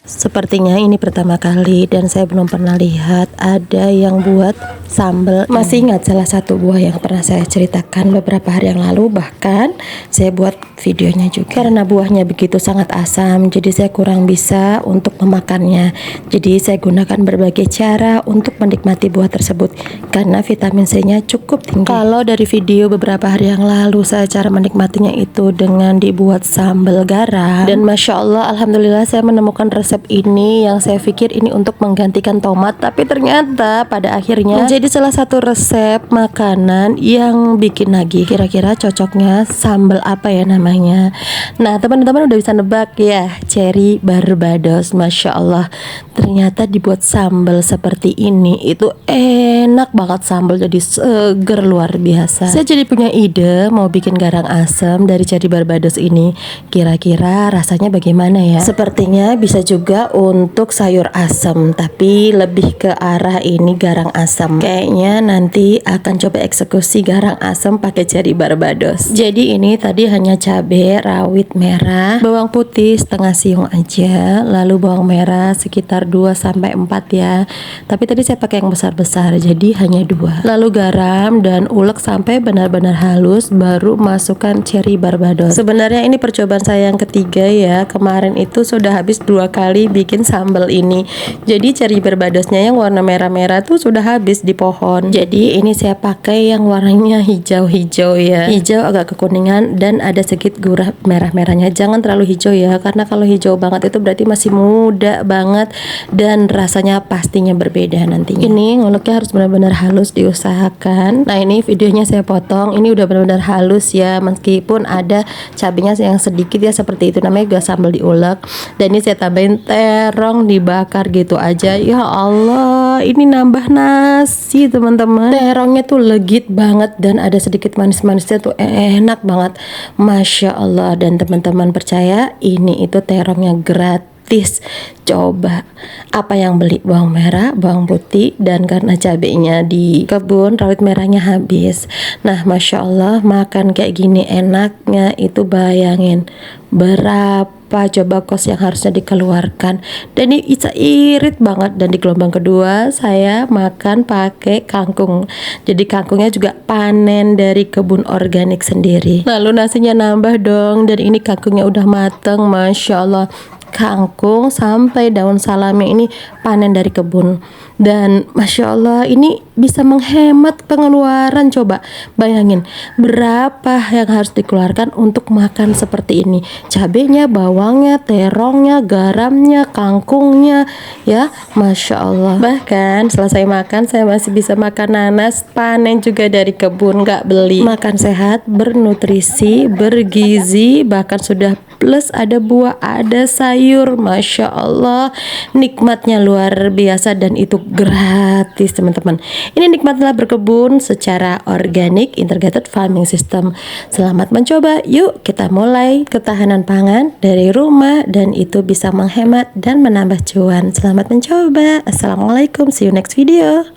Sepertinya ini pertama kali dan saya belum pernah lihat ada yang buat sambal. Masih ingat salah satu buah yang pernah saya ceritakan beberapa hari yang lalu, bahkan saya buat videonya juga. Karena buahnya begitu sangat asam, jadi saya kurang bisa untuk memakannya. Jadi saya gunakan berbagai cara untuk menikmati buah tersebut karena vitamin C-nya cukup tinggi. Kalau dari video beberapa hari yang lalu saya cara menikmatinya itu dengan dibuat sambal garam, dan masya Allah, alhamdulillah saya menemukan resep ini yang saya pikir ini untuk menggantikan tomat, tapi ternyata pada akhirnya menjadi salah satu resep makanan yang bikin nagih. Kira-kira cocoknya sambal apa ya namanya? Nah, teman-teman udah bisa nebak ya, cherry barbados. Masya Allah, ternyata dibuat sambal seperti ini itu enak banget, sambal jadi seger luar biasa. Saya jadi punya ide mau bikin garang asam dari cherry barbados ini. Kira-kira rasanya bagaimana ya? Sepertinya bisa juga untuk sayur asam, tapi lebih ke arah ini garang asam. Kayaknya nanti akan coba eksekusi garang asam pakai cherry barbados. Jadi ini tadi hanya cabai rawit merah, bawang putih setengah siung aja, lalu bawang merah sekitar 2-4 ya. Tapi tadi saya pakai yang besar-besar, jadi hanya 2. Lalu garam dan ulek sampai benar-benar halus, baru masukkan cherry barbados. Sebenarnya ini percobaan saya yang ketiga ya. Kemarin itu sudah habis 2 kali bikin sambal ini. Jadi cherry barbadosnya yang warna merah-merah tuh sudah habis di pohon. Jadi ini saya pakai yang warnanya hijau-hijau ya. Hijau agak kekuningan dan ada sedikit gurih merah-merahnya. Jangan terlalu hijau ya, karena kalau hijau banget itu berarti masih muda banget dan rasanya pastinya berbeda nantinya. Ini nguleknya harus benar-benar halus, diusahakan. Nah, ini videonya saya potong. Ini udah benar-benar halus ya, meskipun ada cabenya yang sedikit ya, seperti itu namanya juga sambal diulek. Dan ini saya tambahin terong dibakar gitu aja. Ya Allah, ini nambah nasi teman-teman. Terongnya tuh legit banget dan ada sedikit manis-manisnya tuh, enak banget, masya Allah. Dan teman-teman percaya ini itu terongnya gratis. Coba, apa yang beli bawang merah, bawang putih, dan karena cabenya di kebun rawit merahnya habis. Nah, masya Allah, makan kayak gini enaknya itu bayangin berapa coba kos yang harusnya dikeluarkan. Dan ini irit banget. Dan di gelombang kedua saya makan pakai kangkung. Jadi kangkungnya juga panen dari kebun organik sendiri. Lalu nasinya nambah dong. Dan ini kangkungnya udah mateng, masya Allah. Kangkung sampai daun salamnya ini panen dari kebun. Dan masya Allah, ini bisa menghemat pengeluaran. Coba bayangin berapa yang harus dikeluarkan untuk makan seperti ini. Cabenya, bawangnya, terongnya, garamnya, kangkungnya, ya masya Allah. Bahkan selesai makan saya masih bisa makan nanas panen juga dari kebun, nggak beli. Makan sehat, bernutrisi, bergizi, bahkan sudah plus ada buah, ada sayur, masya Allah, nikmatnya luar biasa dan itu gratis teman-teman. Ini nikmatlah berkebun secara organik, integrated farming system. Selamat mencoba, yuk kita mulai ketahanan pangan dari rumah dan itu bisa menghemat dan menambah cuan. Selamat mencoba. Assalamualaikum, see you next video.